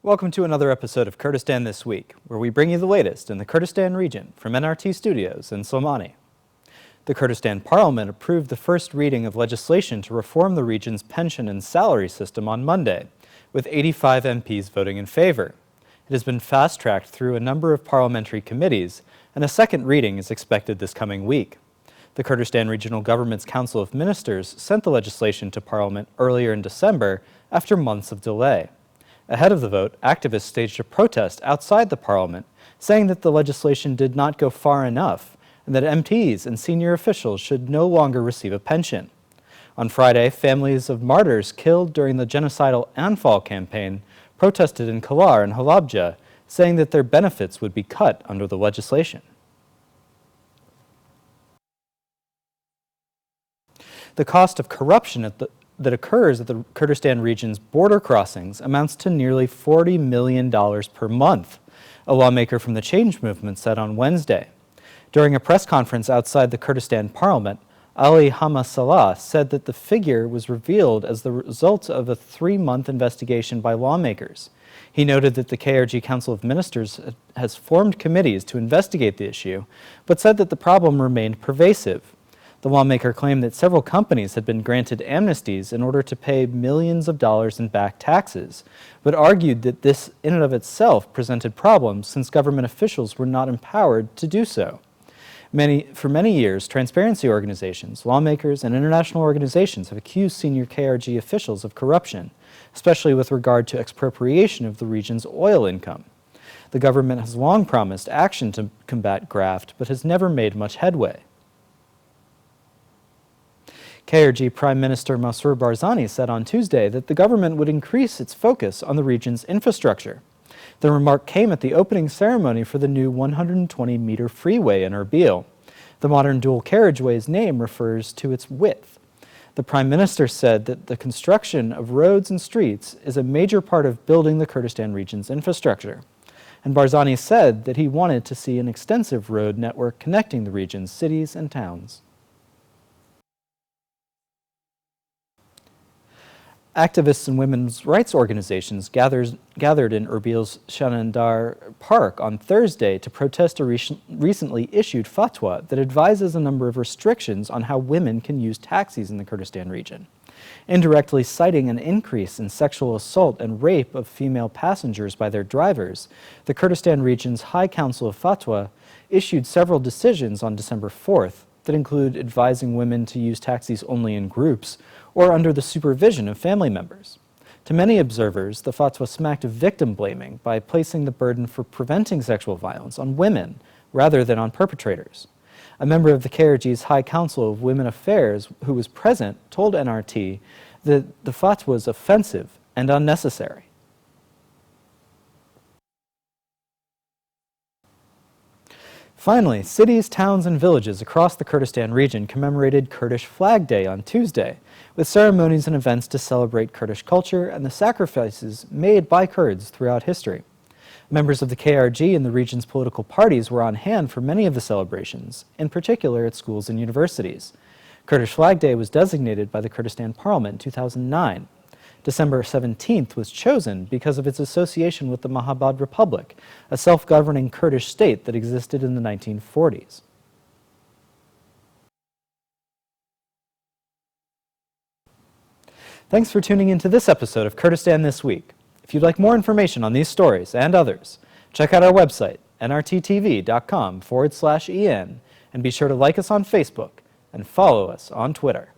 Welcome to another episode of Kurdistan This Week, where we bring you the latest in the Kurdistan region from NRT Studios in Silmani. The Kurdistan Parliament approved the first reading of legislation to reform the region's pension and salary system on Monday, with 85 MPs voting in favor. It has been fast-tracked through a number of parliamentary committees, and a second reading is expected this coming week. The Kurdistan Regional Government's Council of Ministers sent the legislation to Parliament earlier in December after months of delay. Ahead of the vote, activists staged a protest outside the parliament, saying that the legislation did not go far enough and that MPs and senior officials should no longer receive a pension. On Friday, families of martyrs killed during the genocidal Anfal campaign protested in Kalar and Halabja, saying that their benefits would be cut under the legislation. The cost of corruption that occurs at the Kurdistan region's border crossings amounts to nearly $40 million per month, a lawmaker from the Change Movement said on Wednesday. During a press conference outside the Kurdistan Parliament, Ali Hamasalah said that the figure was revealed as the result of a 3-month investigation by lawmakers. He noted that the KRG Council of Ministers has formed committees to investigate the issue, but said that the problem remained pervasive. The lawmaker claimed that several companies had been granted amnesties in order to pay millions of dollars in back taxes, but argued that this in and of itself presented problems since government officials were not empowered to do so. For many years, transparency organizations, lawmakers, and international organizations have accused senior KRG officials of corruption, especially with regard to expropriation of the region's oil income. The government has long promised action to combat graft, but has never made much headway. KRG Prime Minister Masroor Barzani said on Tuesday that the government would increase its focus on the region's infrastructure. The remark came at the opening ceremony for the new 120-meter freeway in Erbil. The modern dual carriageway's name refers to its width. The Prime Minister said that the construction of roads and streets is a major part of building the Kurdistan region's infrastructure. And Barzani said that he wanted to see an extensive road network connecting the region's cities and towns. Activists and women's rights organizations gathered in Erbil's Shanandar Park on Thursday to protest a recently issued fatwa that advises a number of restrictions on how women can use taxis in the Kurdistan region. Indirectly citing an increase in sexual assault and rape of female passengers by their drivers, the Kurdistan region's High Council of Fatwa issued several decisions on December 4th that include advising women to use taxis only in groups or under the supervision of family members. To many observers, the fatwa smacked of victim blaming by placing the burden for preventing sexual violence on women rather than on perpetrators. A member of the KRG's High Council of Women Affairs who was present told NRT that the fatwa was offensive and unnecessary. Finally, cities, towns, and villages across the Kurdistan region commemorated Kurdish Flag Day on Tuesday, with ceremonies and events to celebrate Kurdish culture and the sacrifices made by Kurds throughout history. Members of the KRG and the region's political parties were on hand for many of the celebrations, in particular at schools and universities. Kurdish Flag Day was designated by the Kurdistan Parliament in 2009. December 17th was chosen because of its association with the Mahabad Republic, a self-governing Kurdish state that existed in the 1940s. Thanks for tuning into this episode of Kurdistan This Week. If you'd like more information on these stories and others, check out our website, nrttv.com/en, and be sure to like us on Facebook and follow us on Twitter.